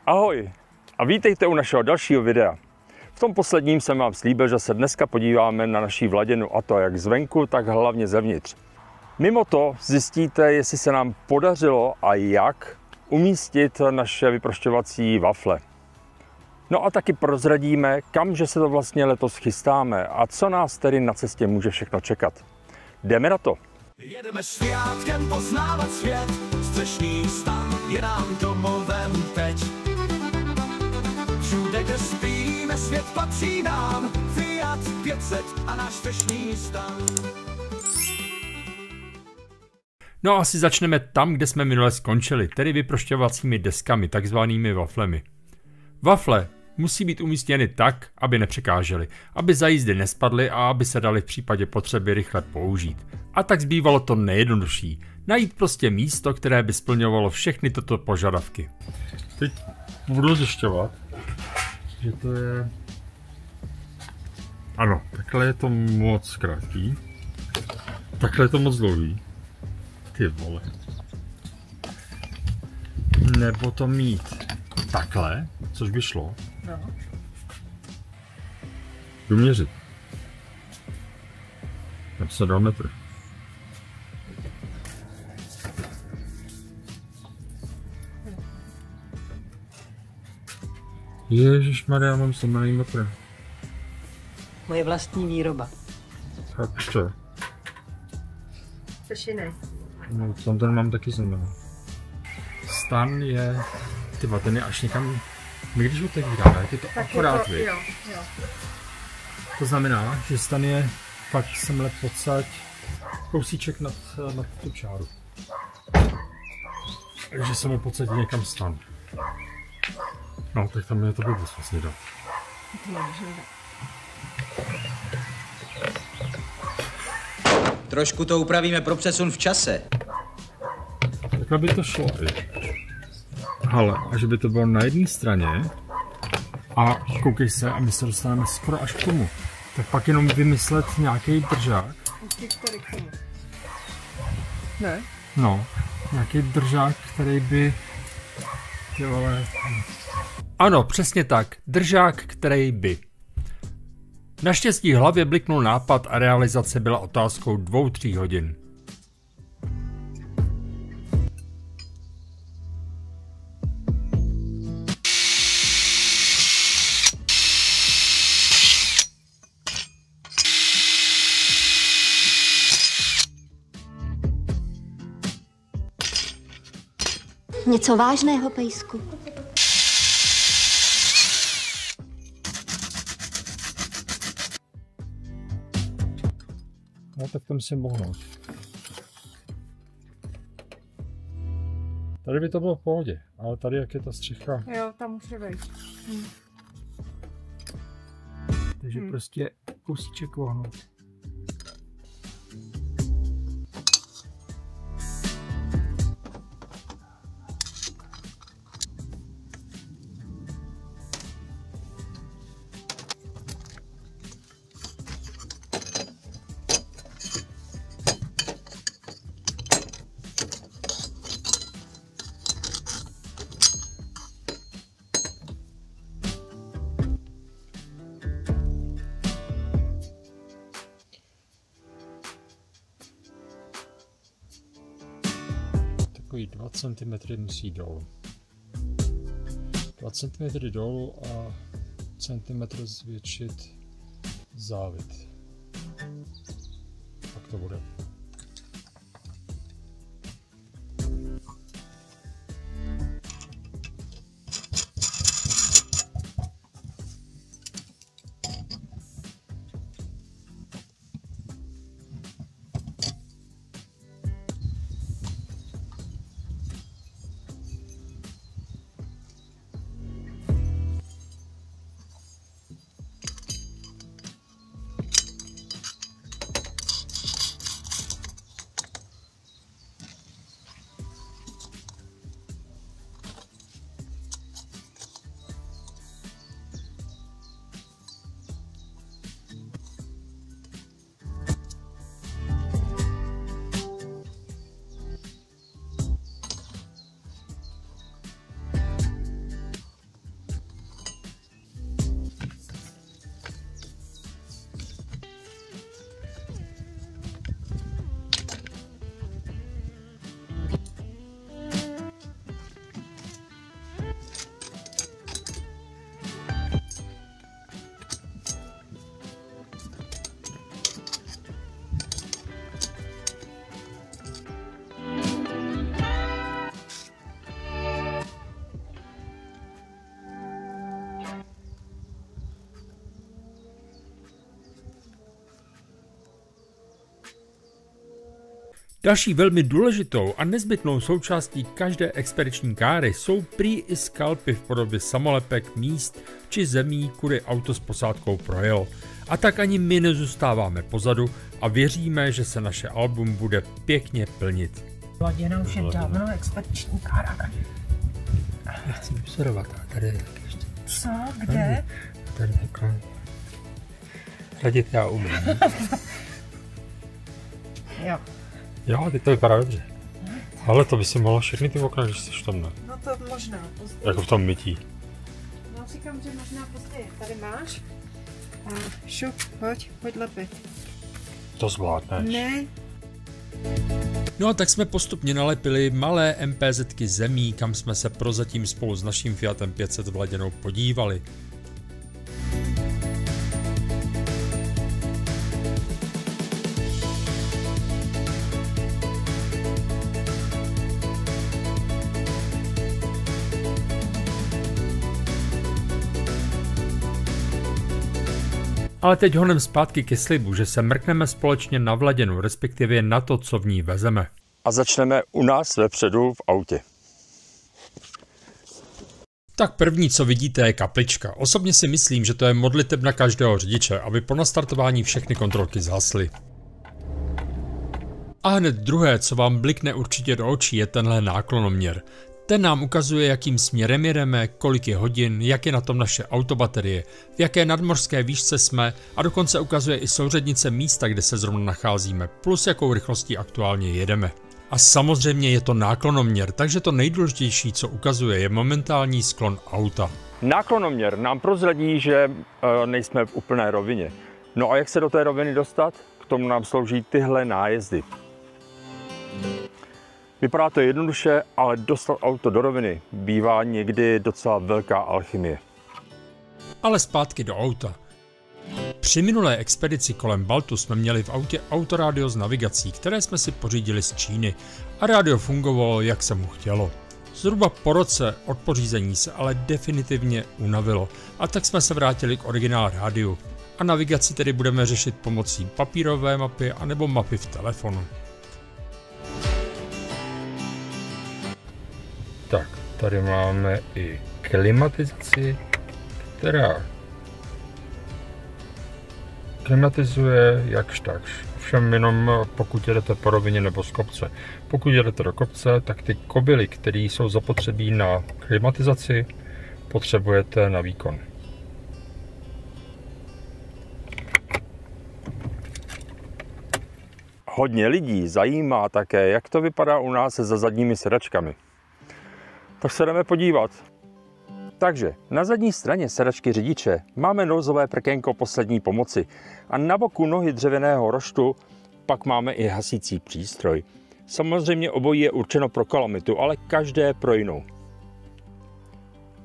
Ahoj a vítejte u našeho dalšího videa. V tom posledním jsem vám slíbil, že se dneska podíváme na naší Vladinu, a to jak zvenku, tak hlavně zevnitř. Mimo to zjistíte, jestli se nám podařilo a jak umístit naše vyprošťovací wafle. No a taky prozradíme, kamže se to vlastně letos chystáme a co nás tedy na cestě může všechno čekat. Jdeme na to! Jedeme světkem poznávat svět, střešní stan je nám domovem teď. Všude, kde spíme, svět patří nám, Fiat 500 a náš střešní stan. No asi začneme tam, kde jsme minule skončili, tedy vyprošťovacími deskami, takzvanými waflemi. Wafle musí být umístěny tak, aby nepřekážely, aby za jízdy nespadly a aby se daly v případě potřeby rychle použít. A tak zbývalo to nejjednodušší. Najít prostě místo, které by splňovalo všechny tyto požadavky. Teď budu zjišťovat, že to je... Ano, takhle je to moc krátký. Takhle je to moc dlouhý. Ty vole. Nebo to mít takhle, což by šlo. No. Jdu měřit. 52 metrů. Ježišmarja, mám 17 metrů. Moje vlastní výroba. Tak ještě. Což No, tam ten mám taky znamená. Stan je... Tyba, ten je až někam... My když otevíráme, jak je to tak akorát vy. Jo. To znamená, že stan je fakt semhle podsaď kousíček nad tu čáru. Takže se mu podsadí někam stan. No, tak tam je to blbost vlastně dát. Trošku to upravíme pro přesun v čase. Takhle by to šlo i. Ale, a že by to bylo na jedné straně a koukej se, a my se dostaneme skoro až k tomu. Tak pak jenom vymyslet nějaký držák. Ne? No, nějaký držák, který by... Ty vole... Ano, přesně tak. Držák, který by. Naštěstí v hlavě bliknul nápad a realizace byla otázkou 2-3 hodin. Něco vážného, pejsku? No tak to musím bohnout. Tady by to bylo v pohodě, ale tady jak je ta střecha. Jo, tam musí vejít. Takže prostě kousíček vohnout. Takový 2 cm musí dolů. 2 cm dolů a centimetr zvětšit závit. Tak to bude. Další velmi důležitou a nezbytnou součástí každé expediční káry jsou prý i skalpy v podobě samolepek míst či zemí, kudy auto s posádkou projelo. A tak ani my nezůstáváme pozadu a věříme, že se naše album bude pěkně plnit. Laděna už je dávno expediční kára. Nechci vyserovat, tady je taky ještě. Co? Kde? Tady takhle. Radit já umím. Jo. Jo, teď to vypadá dobře. Ale to by si mohla všechny ty okna, když jsi v tom, ne? No to možná později. Jako v tom mytí. No říkám, že možná později. Tady máš. A šup, pojď lepit. To zvládneš. Ne. No a tak jsme postupně nalepili malé MPZky zemí, kam jsme se prozatím spolu s naším Fiatem 500 v Laděnou podívali. Ale teď honem zpátky ke slibu, že se mrkneme společně na Vladěnu, respektive na to, co v ní vezeme. A začneme u nás vepředu v autě. Tak první, co vidíte, je kaplička. Osobně si myslím, že to je modlitebna každého řidiče, aby po nastartování všechny kontrolky zhasly. A hned druhé, co vám blikne určitě do očí, je tenhle náklonoměr. Ten nám ukazuje, jakým směrem jedeme, kolik je hodin, jak je na tom naše autobaterie, v jaké nadmořské výšce jsme a dokonce ukazuje i souřadnice místa, kde se zrovna nacházíme, plus jakou rychlostí aktuálně jedeme. A samozřejmě je to náklonoměr, takže to nejdůležitější, co ukazuje, je momentální sklon auta. Náklonoměr nám prozradí, že nejsme v úplné rovině. No a jak se do té roviny dostat? K tomu nám slouží tyhle nájezdy. Vypadá to jednoduše, ale dostat auto do roviny bývá někdy docela velká alchymie. Ale zpátky do auta. Při minulé expedici kolem Baltu jsme měli v autě autorádio s navigací, které jsme si pořídili z Číny a rádio fungovalo, jak se mu chtělo. Zhruba po roce od pořízení se ale definitivně unavilo a tak jsme se vrátili k originál rádiu. A navigaci tedy budeme řešit pomocí papírové mapy anebo mapy v telefonu. Tak, tady máme i klimatizaci, která klimatizuje jakž takž. Ovšem jenom pokud jedete po rovině nebo z kopce. Pokud jedete do kopce, tak ty kobily, které jsou zapotřebí na klimatizaci, potřebujete na výkon. Hodně lidí zajímá také, jak to vypadá u nás se za zadními sedačkami. Tak se jdeme podívat. Takže na zadní straně sedačky řidiče máme nouzové prkénko poslední pomoci a na boku nohy dřevěného roštu pak máme i hasící přístroj. Samozřejmě obojí je určeno pro kalamitu, ale každé pro jinou.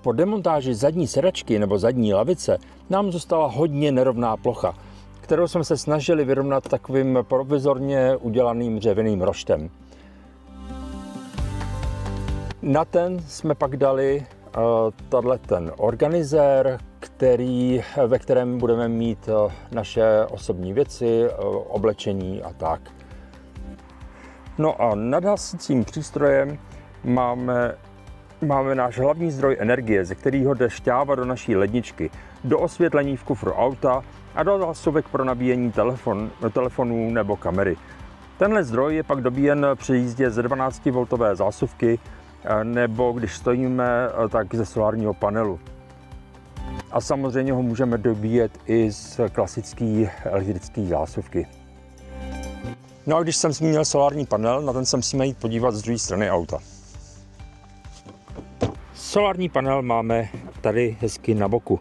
Po demontáži zadní sedačky nebo zadní lavice nám zůstala hodně nerovná plocha, kterou jsme se snažili vyrovnat takovým provizorně udělaným dřevěným roštem. Na ten jsme pak dali ten organizér, ve kterém budeme mít naše osobní věci, oblečení a tak. No a nad hasicím přístrojem máme náš hlavní zdroj energie, ze kterého jde šťáva do naší ledničky, do osvětlení v kufru auta a do zásuvek pro nabíjení telefonů nebo kamery. Tenhle zdroj je pak dobíjen při jízdě ze 12V zásuvky nebo když stojíme, tak ze solárního panelu. A samozřejmě ho můžeme dobíjet i z klasické elektrické zásuvky. No a když jsem zmínil solární panel, na ten se musíme jít podívat z druhé strany auta. Solární panel máme tady hezky na boku.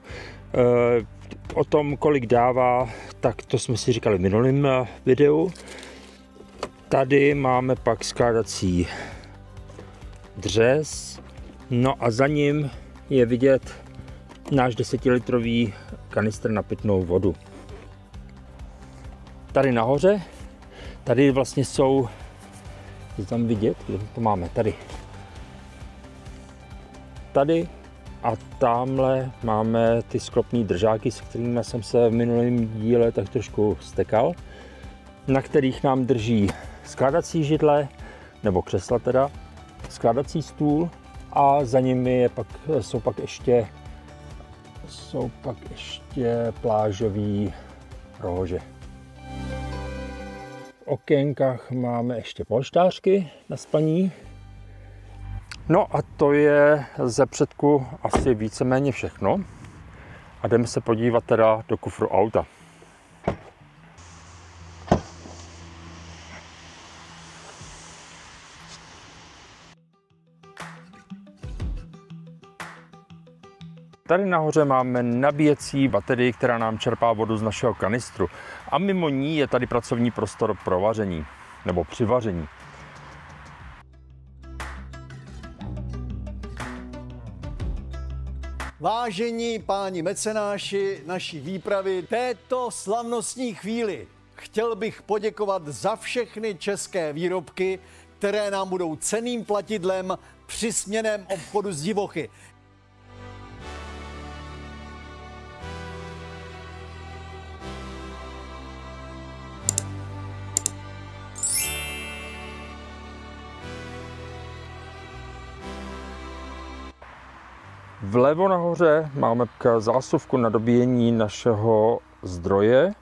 O tom, kolik dává, tak to jsme si říkali v minulém videu. Tady máme pak skládací dřez, no a za ním je vidět náš 10litrový kanistr na pitnou vodu. Tady nahoře, tady vlastně jsou, je tam vidět, kde to máme, tady a tamhle máme ty sklopní držáky, s kterými jsem se v minulém díle tak trošku stekal, na kterých nám drží skládací židle, nebo křesla teda, skládací stůl a za nimi jsou pak ještě plážový rohože. V okénkách máme ještě polštářky na spaní. No a to je ze předku asi víceméně všechno. A jdeme se podívat teda do kufru auta. Tady nahoře máme nabíjecí baterii, která nám čerpá vodu z našeho kanistru. A mimo ní je tady pracovní prostor pro vaření, nebo při vaření. Vážení páni mecenáši naší výpravy, této slavnostní chvíli chtěl bych poděkovat za všechny české výrobky, které nám budou cenným platidlem při směnném obchodu s divochy. Vlevo nahoře máme zásuvku na dobíjení našeho zdroje.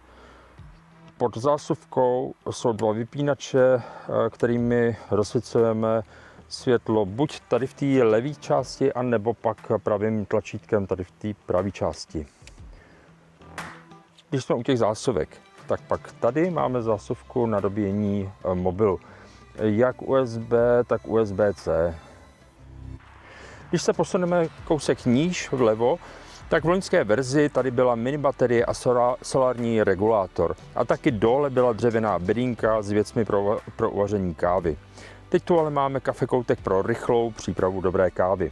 Pod zásuvkou jsou dva vypínače, kterými rozsvicujeme světlo buď tady v té levé části, anebo pak pravým tlačítkem tady v té pravé části. Když jsme u těch zásuvek, tak pak tady máme zásuvku na dobíjení mobilu. Jak USB, tak USB-C. Když se posuneme kousek níž vlevo, tak v loňské verzi tady byla mini baterie a solární regulátor. A taky dole byla dřevěná bedínka s věcmi pro uvaření kávy. Teď tu ale máme kafekoutek pro rychlou přípravu dobré kávy.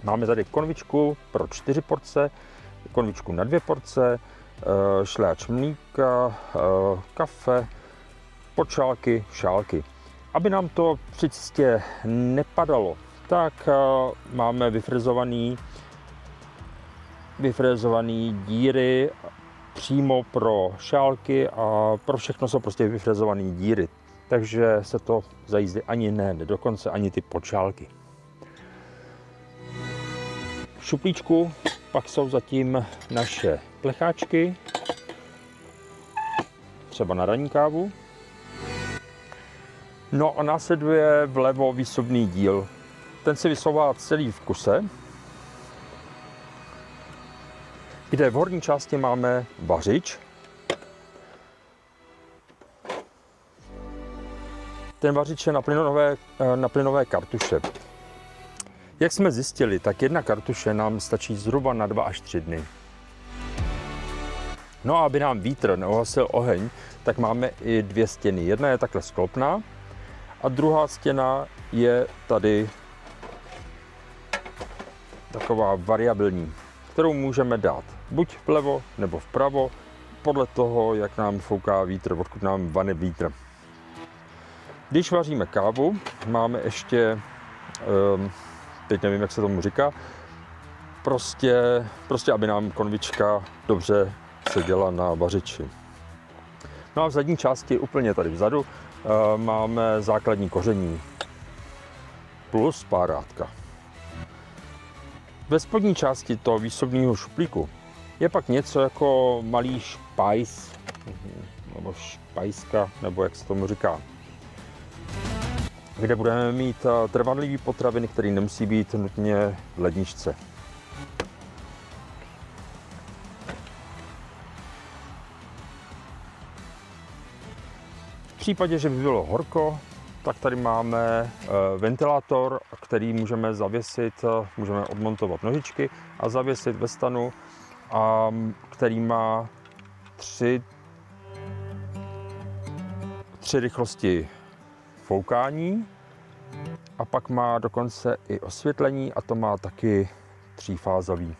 Máme tady konvičku pro 4 porce, konvičku na 2 porce, šlehač mlíka, kafe, podšálky, šálky. Aby nám to při cestě nepadalo, tak máme vyfrezované díry přímo pro šálky a pro všechno jsou prostě vyfrezované díry. Takže se to za jízdy ani dokonce ani ty podšálky. V šuplíčku pak jsou zatím naše plecháčky, třeba na ranní kávu. No a následuje vlevo výsobný díl. Ten se vysouvá celý v kuse, kde v horní části máme vařič. Ten vařič je na plynové kartuše. Jak jsme zjistili, tak jedna kartuše nám stačí zhruba na 2 až 3 dny. No a aby nám vítr neuhasil oheň, tak máme i 2 stěny. Jedna je takhle sklopná a druhá stěna je tady taková variabilní, kterou můžeme dát buď vlevo nebo vpravo, podle toho, jak nám fouká vítr, odkud nám vane vítr. Když vaříme kávu, máme ještě, teď nevím, jak se tomu říká, prostě aby nám konvička dobře seděla na vařiči. No a v zadní části, úplně tady vzadu, máme základní koření plus párátka. Ve spodní části toho výsobního šuplíku je pak něco jako malý špajs, nebo špajska, nebo jak se tomu říká, kde budeme mít trvanlivé potraviny, které nemusí být nutně v ledničce. V případě, že by bylo horko, tak tady máme ventilátor, který můžeme zavěsit, můžeme odmontovat nožičky a zavěsit ve stanu, a který má 3 rychlosti foukání a pak má dokonce i osvětlení a to má taky 3fázový.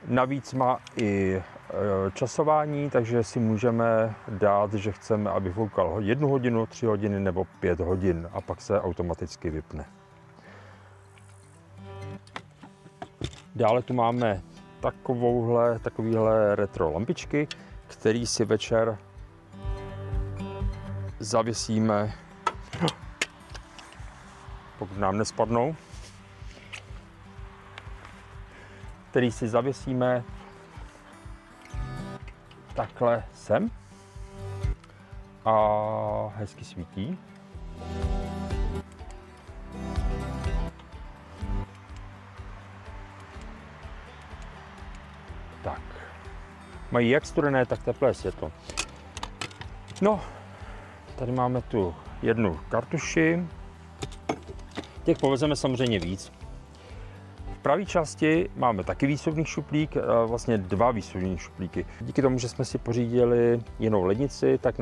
Navíc má i časování, takže si můžeme dát, že chceme, aby foukal 1 hodinu, 3 hodiny nebo 5 hodin a pak se automaticky vypne. Dále tu máme takovéhle retro lampičky, které si večer zavěsíme, pokud nám nespadnou, který si zavěsíme takhle sem a hezky svítí. Tak. Mají jak studené, tak teplé světlo. No, tady máme tu jednu kartuši. Těch povezeme samozřejmě víc. V pravé části máme taky výsuvný šuplík, vlastně 2 výsuvní šuplíky. Díky tomu, že jsme si pořídili jinou lednici, tak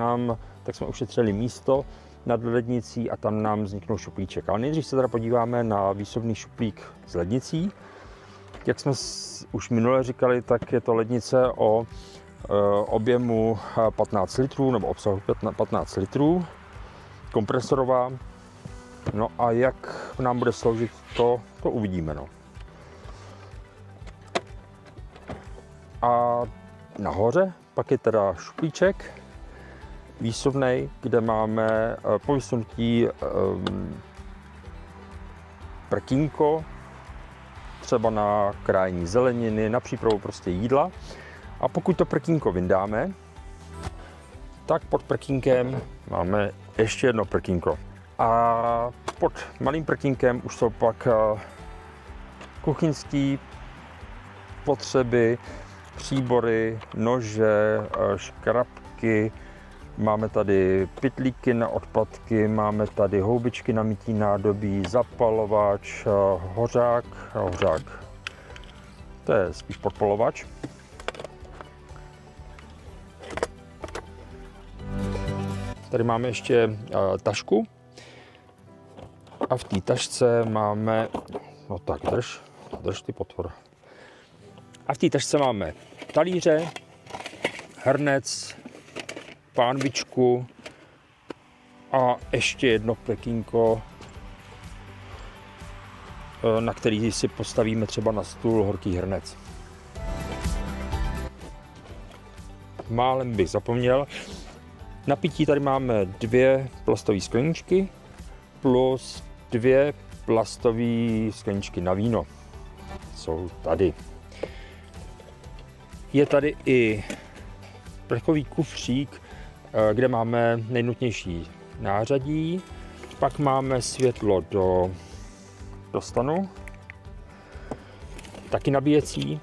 jsme ušetřili místo nad lednicí a tam nám vzniknul šuplíček. Ale nejdřív se teda podíváme na výsuvný šuplík s lednicí. Jak jsme už minule říkali, tak je to lednice o objemu 15 litrů nebo obsahu 15 litrů, kompresorová. No a jak nám bude sloužit, to uvidíme. No. A nahoře pak je teda šuplíček výsuvnej, kde máme po vysunutí prkínko, třeba na krájení zeleniny, na přípravu prostě jídla. A pokud to prkínko vyndáme, tak pod prkínkem máme ještě jedno prkínko. A pod malým prkínkem už jsou pak kuchyňské potřeby, příbory, nože, škrabky, máme tady pytlíky na odpadky, máme tady houbičky na mytí nádobí, zapalovač, hořák, to je spíš podpalovač. Tady máme ještě tašku a v té tašce máme, no tak drž ty potvor. A v té tašce máme talíře, hrnec, pánvičku a ještě jedno prkínko, na který si postavíme třeba na stůl horký hrnec. Málem bych zapomněl, na pití tady máme 2 plastové skleničky plus 2 plastové skleničky na víno. Jsou tady. Je tady i plechový kufřík, kde máme nejnutnější nářadí. Pak máme světlo do stanu, taky nabíjecí.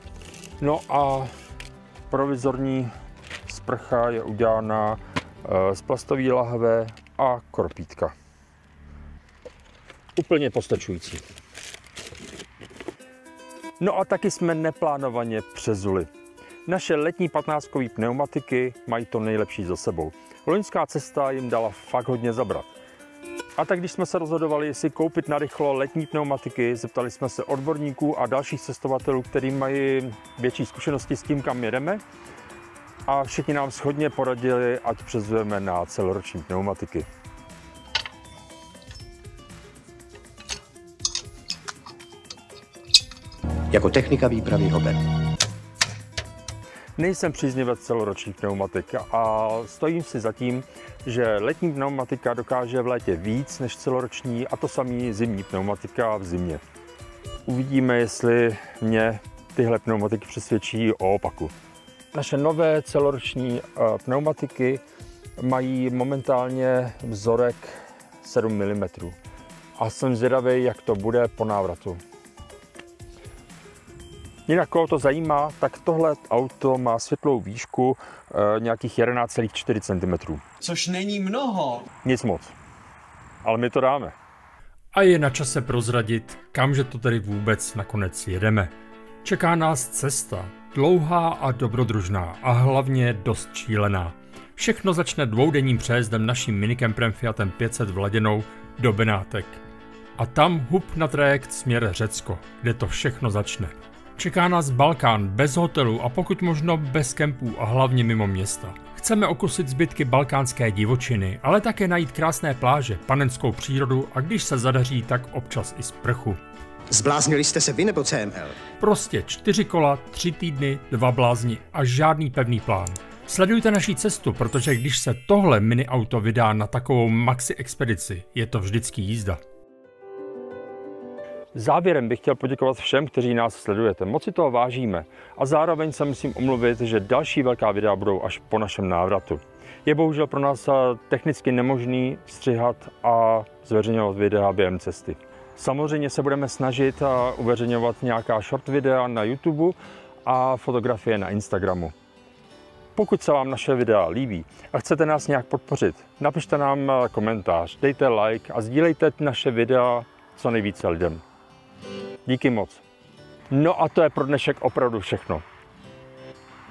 No a provizorní sprcha je udělána z plastové lahve a korpítka. Úplně postačující. No a taky jsme neplánovaně přezuli. Naše letní 15kový pneumatiky mají to nejlepší za sebou. Loňská cesta jim dala fakt hodně zabrat. A tak když jsme se rozhodovali, jestli koupit narychlo letní pneumatiky, zeptali jsme se odborníků a dalších cestovatelů, kteří mají větší zkušenosti s tím, kam jedeme. A všichni nám shodně poradili, ať přezujeme na celoroční pneumatiky. Jako technika výpravy Hober. Nejsem příznivec celoročních pneumatik a stojím si za tím, že letní pneumatika dokáže v létě víc než celoroční a to samý zimní pneumatika v zimě. Uvidíme, jestli mě tyhle pneumatiky přesvědčí o opaku. Naše nové celoroční pneumatiky mají momentálně vzorek 7 mm a jsem zvědavý, jak to bude po návratu. Jinak koho to zajímá, tak tohle auto má světlou výšku nějakých 11,4 cm. Což není mnoho. Nic moc, ale my to dáme. A je na čase prozradit, kamže to tedy vůbec nakonec jedeme. Čeká nás cesta, dlouhá a dobrodružná a hlavně dost šílená. Všechno začne dvoudenním přejezdem naším minikemprem Fiatem 500 v Laděnou do Benátek. A tam hup na trajekt směr Řecko, kde to všechno začne. Čeká nás Balkán bez hotelů a pokud možno bez kempů a hlavně mimo města. Chceme okusit zbytky balkánské divočiny, ale také najít krásné pláže, panenskou přírodu a když se zadaří, tak občas i sprchu. Zbláznili jste se vy nebo CML? Prostě 4 kola, 3 týdny, 2 blázni a žádný pevný plán. Sledujte naši cestu, protože když se tohle mini auto vydá na takovou maxi expedici, je to vždycky jízda. Závěrem bych chtěl poděkovat všem, kteří nás sledujete. Moc si toho vážíme a zároveň se musím omluvit, že další velká videa budou až po našem návratu. Je bohužel pro nás technicky nemožný střihat a zveřejňovat videa během cesty. Samozřejmě se budeme snažit uveřejňovat nějaká short videa na YouTube a fotografie na Instagramu. Pokud se vám naše videa líbí a chcete nás nějak podpořit, napište nám komentář, dejte like a sdílejte naše videa co nejvíce lidem. Díky moc. No a to je pro dnešek opravdu všechno.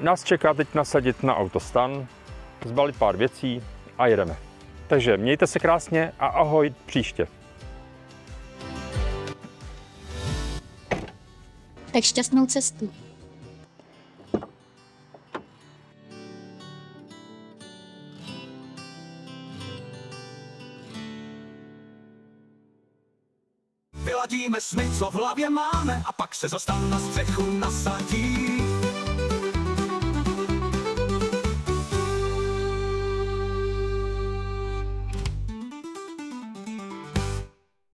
Nás čeká teď nasadit na autostan, zbalit pár věcí a jedeme. Takže mějte se krásně a ahoj příště. Tak šťastnou cestu. Vyladíme sny, co v hlavě máme, a pak se za stan na střechu nasadíme.